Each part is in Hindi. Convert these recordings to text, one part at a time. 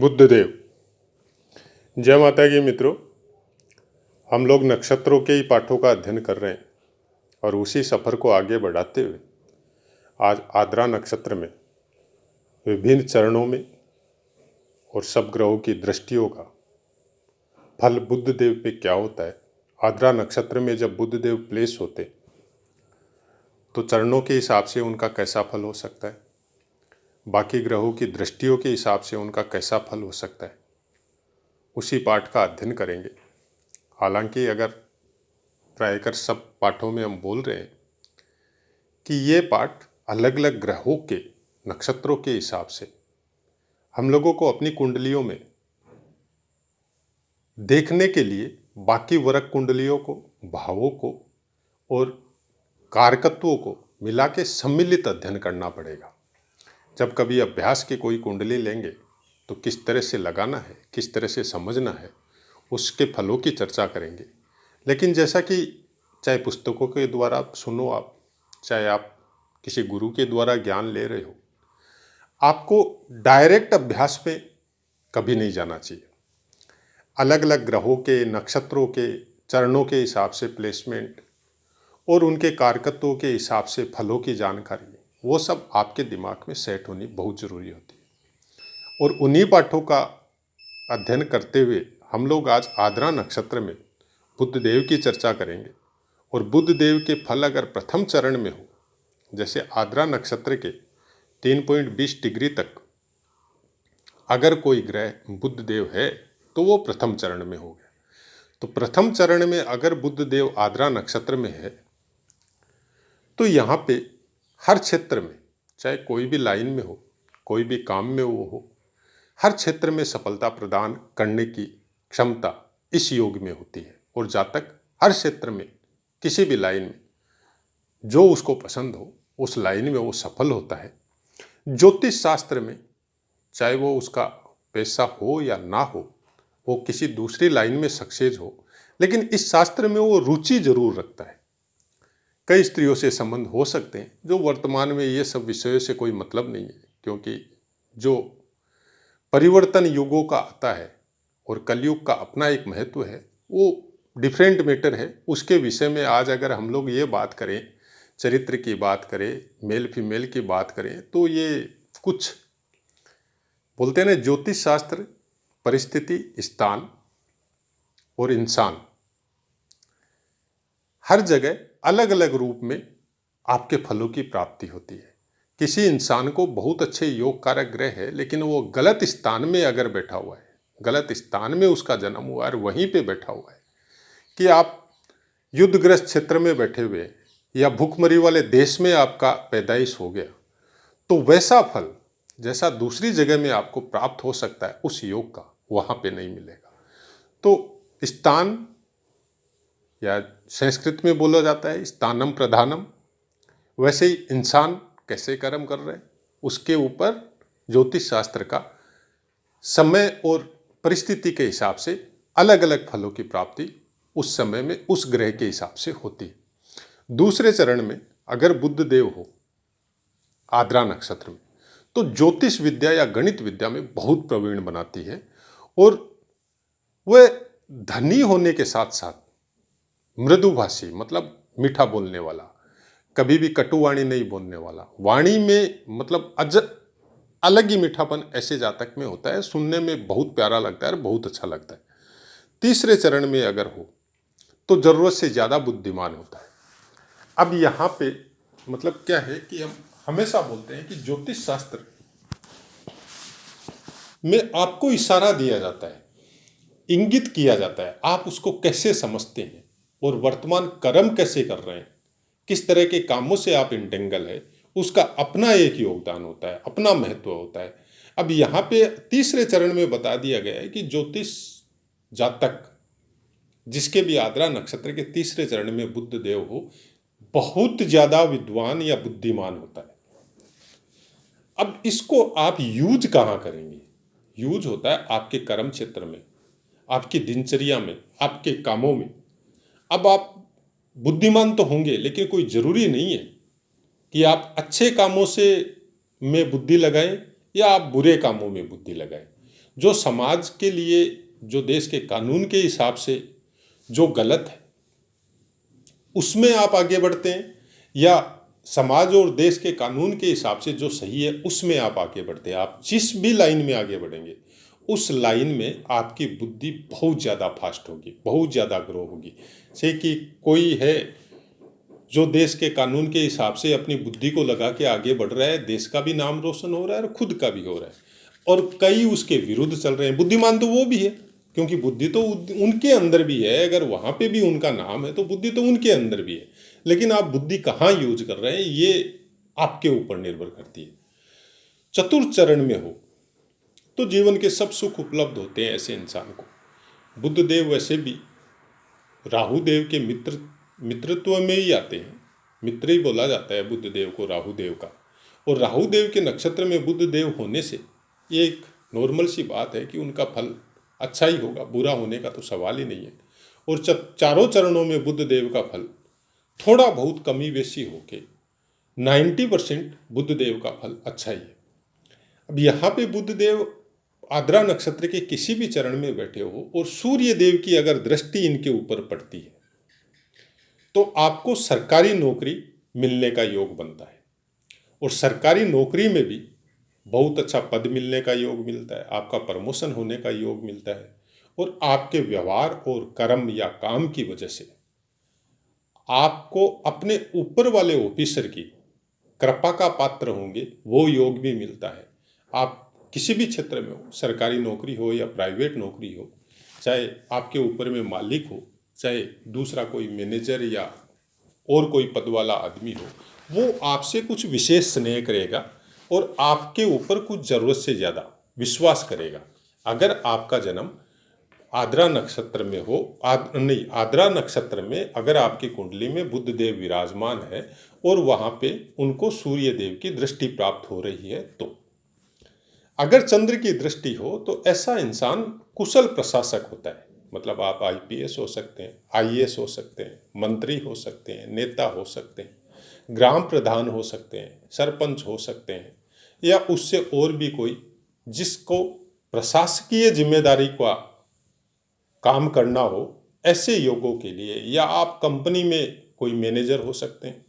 बुद्धदेव। जय माता की मित्रों, हम लोग नक्षत्रों के ही पाठों का अध्ययन कर रहे हैं और उसी सफ़र को आगे बढ़ाते हुए आज आद्रा नक्षत्र में विभिन्न चरणों में और सब ग्रहों की दृष्टियों का फल बुद्धदेव पे क्या होता है। आद्रा नक्षत्र में जब बुद्धदेव प्लेस होते तो चरणों के हिसाब से उनका कैसा फल हो सकता है, बाकी ग्रहों की दृष्टियों के हिसाब से उनका कैसा फल हो सकता है, उसी पाठ का अध्ययन करेंगे। हालांकि अगर प्रायकर सब पाठों में हम बोल रहे हैं कि ये पाठ अलग अलग ग्रहों के नक्षत्रों के हिसाब से हम लोगों को अपनी कुंडलियों में देखने के लिए बाकी वर्ग कुंडलियों को, भावों को और कारकत्वों को मिला के सम्मिलित अध्ययन करना पड़ेगा। जब कभी अभ्यास की कोई कुंडली लेंगे तो किस तरह से लगाना है, किस तरह से समझना है, उसके फलों की चर्चा करेंगे। लेकिन जैसा कि चाहे पुस्तकों के द्वारा सुनो आप, चाहे आप किसी गुरु के द्वारा ज्ञान ले रहे हो, आपको डायरेक्ट अभ्यास में कभी नहीं जाना चाहिए। अलग अलग ग्रहों के, नक्षत्रों के चरणों के हिसाब से प्लेसमेंट और उनके कारकत्वों के हिसाब से फलों की जानकारी, वो सब आपके दिमाग में सेट होनी बहुत ज़रूरी होती है। और उन्हीं पाठों का अध्ययन करते हुए हम लोग आज आद्रा नक्षत्र में बुद्धदेव की चर्चा करेंगे। और बुद्धदेव के फल अगर प्रथम चरण में हो, जैसे आद्रा नक्षत्र के 3.20 डिग्री तक अगर कोई ग्रह बुद्धदेव है तो वो प्रथम चरण में हो गया। तो प्रथम चरण में अगर बुद्धदेव आद्रा नक्षत्र में है तो यहाँ पे हर क्षेत्र में, चाहे कोई भी लाइन में हो, कोई भी काम में वो हो, हर क्षेत्र में सफलता प्रदान करने की क्षमता इस योग में होती है। और जातक हर क्षेत्र में, किसी भी लाइन में जो उसको पसंद हो उस लाइन में वो सफल होता है। ज्योतिष शास्त्र में चाहे वो उसका पैसा हो या ना हो, वो किसी दूसरी लाइन में सक्सेस हो, लेकिन इस शास्त्र में वो रुचि जरूर रखता है। कई स्त्रियों से संबंध हो सकते हैं जो वर्तमान में ये सब विषयों से कोई मतलब नहीं है, क्योंकि जो परिवर्तन युगों का आता है और कलयुग का अपना एक महत्व है, वो डिफरेंट मैटर है। उसके विषय में आज अगर हम लोग ये बात करें, चरित्र की बात करें, मेल फीमेल की बात करें, तो ये कुछ बोलते हैं ना, ज्योतिष शास्त्र परिस्थिति, स्थान और इंसान हर जगह अलग अलग रूप में आपके फलों की प्राप्ति होती है। किसी इंसान को बहुत अच्छे योग कारक ग्रह है, लेकिन वो गलत स्थान में अगर बैठा हुआ है, गलत स्थान में उसका जन्म हुआ है और वहीं पे बैठा हुआ है, कि आप युद्धग्रस्त क्षेत्र में बैठे हुए या भूखमरी वाले देश में आपका पैदाइश हो गया, तो वैसा फल जैसा दूसरी जगह में आपको प्राप्त हो सकता है उस योग का, वहाँ पे नहीं मिलेगा। तो स्थान, या संस्कृत में बोला जाता है स्थानम प्रधानम, वैसे ही इंसान कैसे कर्म कर रहे हैं उसके ऊपर ज्योतिष शास्त्र का समय और परिस्थिति के हिसाब से अलग अलग फलों की प्राप्ति उस समय में उस ग्रह के हिसाब से होती है। दूसरे चरण में अगर बुद्धदेव हो आद्रा नक्षत्र में, तो ज्योतिष विद्या या गणित विद्या में बहुत प्रवीण बनाती है। और वह धनी होने के साथ साथ मृदुभाषी, मतलब मीठा बोलने वाला, कभी भी कटुवाणी नहीं बोलने वाला, वाणी में मतलब अलग ही मीठापन ऐसे जातक में होता है, सुनने में बहुत प्यारा लगता है और बहुत अच्छा लगता है। तीसरे चरण में अगर हो तो जरूरत से ज़्यादा बुद्धिमान होता है। अब यहाँ पे मतलब क्या है कि हम हमेशा बोलते हैं कि ज्योतिष शास्त्र में आपको इशारा दिया जाता है, इंगित किया जाता है, आप उसको कैसे समझते हैं और वर्तमान कर्म कैसे कर रहे हैं, किस तरह के कामों से आप इंटेंगल है, उसका अपना एक योगदान होता है, अपना महत्व होता है। अब यहाँ पे तीसरे चरण में बता दिया गया है कि ज्योतिष जातक जिसके भी आद्रा नक्षत्र के तीसरे चरण में बुध देव हो, बहुत ज्यादा विद्वान या बुद्धिमान होता है। अब इसको आप यूज कहाँ करेंगे? यूज होता है आपके कर्म क्षेत्र में, आपकी दिनचर्या में, आपके कामों में। अब आप बुद्धिमान तो होंगे, लेकिन कोई जरूरी नहीं है कि आप अच्छे कामों से में बुद्धि लगाएं या आप बुरे कामों में बुद्धि लगाएं। जो समाज के लिए, जो देश के कानून के हिसाब से जो गलत है उसमें आप आगे बढ़ते हैं, या समाज और देश के कानून के हिसाब से जो सही है उसमें आप आगे बढ़ते हैं। आप जिस भी लाइन में आगे बढ़ेंगे उस लाइन में आपकी बुद्धि बहुत ज़्यादा फास्ट होगी, बहुत ज़्यादा ग्रो होगी। से कि कोई है जो देश के कानून के हिसाब से अपनी बुद्धि को लगा के आगे बढ़ रहा है, देश का भी नाम रोशन हो रहा है और खुद का भी हो रहा है, और कई उसके विरुद्ध चल रहे हैं। बुद्धिमान तो वो भी है, क्योंकि बुद्धि तो उनके अंदर भी है। अगर वहाँ पे भी उनका नाम है तो बुद्धि तो उनके अंदर भी है, लेकिन आप बुद्धि कहाँ यूज कर रहे हैं ये आपके ऊपर निर्भर करती है। चतुर्थ चरण में हो तो जीवन के सब सुख उपलब्ध होते हैं ऐसे इंसान को। बुद्ध देव वैसे भी राहु देव के मित्रत्व में ही आते हैं, मित्र ही बोला जाता है बुद्ध देव को, राहु देव का। और राहु देव के नक्षत्र में बुद्ध देव होने से ये एक नॉर्मल सी बात है कि उनका फल अच्छा ही होगा, बुरा होने का तो सवाल ही नहीं है। और चारों चरणों में बुद्ध देव का फल थोड़ा बहुत कमी बेशी होके 90% बुद्ध देव का फल अच्छा ही है। अब यहाँ पे बुद्ध देव आद्रा नक्षत्र के किसी भी चरण में बैठे हो और सूर्य देव की अगर दृष्टि इनके ऊपर पड़ती है तो आपको सरकारी नौकरी मिलने का योग बनता है। और सरकारी नौकरी में भी बहुत अच्छा पद मिलने का योग मिलता है, आपका प्रमोशन होने का योग मिलता है। और आपके व्यवहार और कर्म या काम की वजह से आपको अपने ऊपर वाले ऑफिसर की कृपा का पात्र होंगे, वो योग भी मिलता है। आप किसी भी क्षेत्र में हो, सरकारी नौकरी हो या प्राइवेट नौकरी हो, चाहे आपके ऊपर में मालिक हो, चाहे दूसरा कोई मैनेजर या और कोई पद वाला आदमी हो, वो आपसे कुछ विशेष स्नेह करेगा और आपके ऊपर कुछ ज़रूरत से ज़्यादा विश्वास करेगा। अगर आपका जन्म आद्रा नक्षत्र में हो, आद्रा नक्षत्र में अगर आपकी कुंडली में बुद्ध देव विराजमान है और वहाँ पे उनको सूर्य देव की दृष्टि प्राप्त हो रही है, तो अगर चंद्र की दृष्टि हो तो ऐसा इंसान कुशल प्रशासक होता है। मतलब आप आईपीएस हो सकते हैं, आईएएस हो सकते हैं, मंत्री हो सकते हैं, नेता हो सकते हैं, ग्राम प्रधान हो सकते हैं, सरपंच हो सकते हैं, या उससे और भी कोई जिसको प्रशासकीय जिम्मेदारी का काम करना हो, ऐसे योगों के लिए। या आप कंपनी में कोई मैनेजर हो सकते हैं,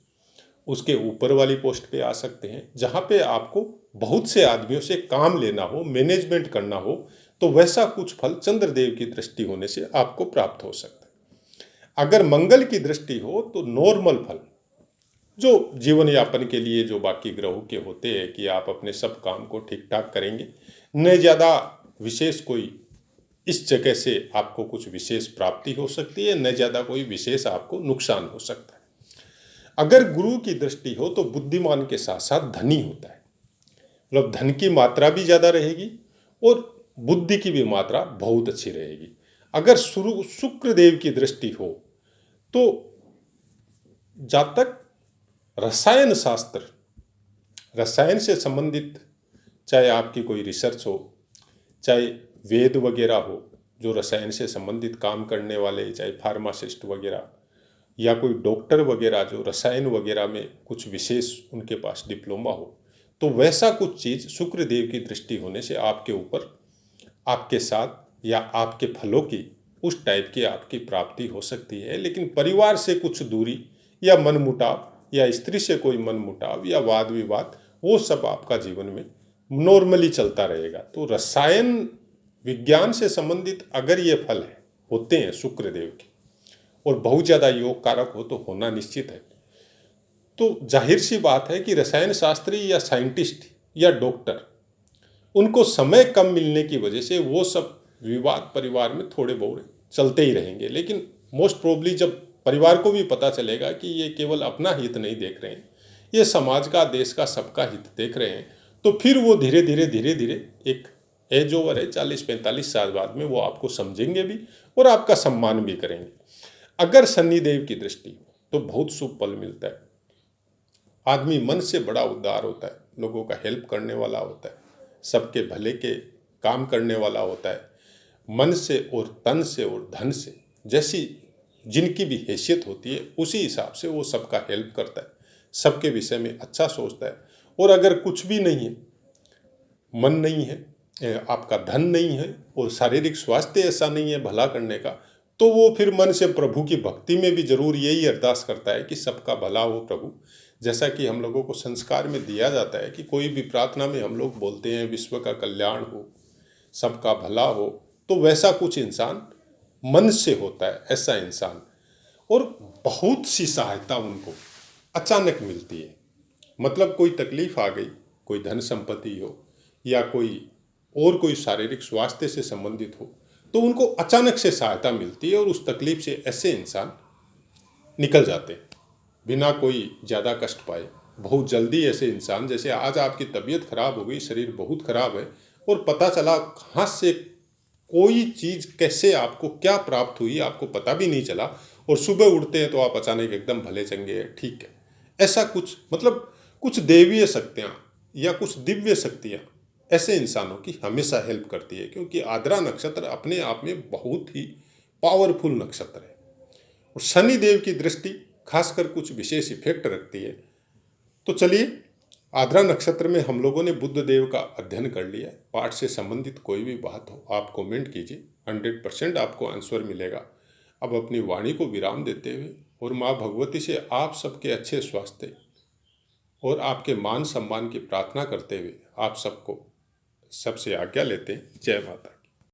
उसके ऊपर वाली पोस्ट पे आ सकते हैं, जहाँ पे आपको बहुत से आदमियों से काम लेना हो, मैनेजमेंट करना हो, तो वैसा कुछ फल चंद्रदेव की दृष्टि होने से आपको प्राप्त हो सकता है। अगर मंगल की दृष्टि हो तो नॉर्मल फल जो जीवन यापन के लिए जो बाकी ग्रहों के होते हैं कि आप अपने सब काम को ठीक ठाक करेंगे, न ज़्यादा विशेष कोई इस जगह से आपको कुछ विशेष प्राप्ति हो सकती है, न ज़्यादा कोई विशेष आपको नुकसान हो सकता है। अगर गुरु की दृष्टि हो तो बुद्धिमान के साथ साथ धनी होता है, मतलब धन की मात्रा भी ज़्यादा रहेगी और बुद्धि की भी मात्रा बहुत अच्छी रहेगी। अगर शुक्र देव की दृष्टि हो तो जब तक रसायन शास्त्र, रसायन से संबंधित चाहे आपकी कोई रिसर्च हो, चाहे वेद वगैरह हो जो रसायन से संबंधित काम करने वाले, चाहे फार्मासिस्ट वगैरह या कोई डॉक्टर वगैरह जो रसायन वगैरह में कुछ विशेष उनके पास डिप्लोमा हो, तो वैसा कुछ चीज़ शुक्र देव की दृष्टि होने से आपके ऊपर, आपके साथ या आपके फलों की उस टाइप की आपकी प्राप्ति हो सकती है। लेकिन परिवार से कुछ दूरी या मनमुटाव या स्त्री से कोई मनमुटाव या वाद विवाद, वो सब आपका जीवन में नॉर्मली चलता रहेगा। तो रसायन विज्ञान से संबंधित अगर ये फल है होते हैं शुक्र देव के और बहुत ज़्यादा योग कारक हो तो होना निश्चित है, तो जाहिर सी बात है कि रसायन शास्त्री या साइंटिस्ट या डॉक्टर, उनको समय कम मिलने की वजह से वो सब विवाद परिवार में थोड़े बहुत चलते ही रहेंगे। लेकिन मोस्ट प्रोबली जब परिवार को भी पता चलेगा कि ये केवल अपना हित नहीं देख रहे हैं, ये समाज का, देश का, सबका हित देख रहे हैं, तो फिर वो धीरे धीरे एक एज ओवर है 40-45 साल बाद में वो आपको समझेंगे भी और आपका सम्मान भी करेंगे। अगर शनि देव की दृष्टि तो बहुत शुभ फल मिलता है। आदमी मन से बड़ा उदार होता है, लोगों का हेल्प करने वाला होता है, सबके भले के काम करने वाला होता है। मन से और तन से और धन से जैसी जिनकी भी हैसियत होती है उसी हिसाब से वो सबका हेल्प करता है, सबके विषय में अच्छा सोचता है। और अगर कुछ भी नहीं है, मन नहीं है, आपका धन नहीं है और शारीरिक स्वास्थ्य ऐसा नहीं है भला करने का, तो वो फिर मन से प्रभु की भक्ति में भी जरूर यही अरदास करता है कि सबका भला हो प्रभु। जैसा कि हम लोगों को संस्कार में दिया जाता है कि कोई भी प्रार्थना में हम लोग बोलते हैं विश्व का कल्याण हो, सबका भला हो, तो वैसा कुछ इंसान मन से होता है, ऐसा इंसान। और बहुत सी सहायता उनको अचानक मिलती है। मतलब कोई तकलीफ आ गई, कोई धन संपत्ति हो या कोई शारीरिक स्वास्थ्य से संबंधित हो, तो उनको अचानक से सहायता मिलती है और उस तकलीफ से ऐसे इंसान निकल जाते हैं बिना कोई ज़्यादा कष्ट पाए। बहुत जल्दी ऐसे इंसान, जैसे आज आपकी तबीयत खराब हो गई, शरीर बहुत खराब है और पता चला कहाँ से कोई चीज़ कैसे आपको क्या प्राप्त हुई आपको पता भी नहीं चला, और सुबह उठते हैं तो आप अचानक एकदम भले चंगे हैं, ठीक है। ऐसा कुछ मतलब कुछ दैवीय शक्तियाँ या कुछ दिव्य शक्तियाँ ऐसे इंसानों की हमेशा हेल्प करती है, क्योंकि आद्रा नक्षत्र अपने आप में बहुत ही पावरफुल नक्षत्र है और शनि देव की दृष्टि खासकर कुछ विशेष इफेक्ट रखती है। तो चलिए, आद्रा नक्षत्र में हम लोगों ने बुद्ध देव का अध्ययन कर लिया। पाठ से संबंधित कोई भी बात हो आप कमेंट कीजिए, 100% आपको आंसर मिलेगा। अब अपनी वाणी को विराम देते हुए और माँ भगवती से आप सबके अच्छे स्वास्थ्य और आपके मान सम्मान की प्रार्थना करते हुए आप सबसे आज्ञा लेते हैं। जय माता।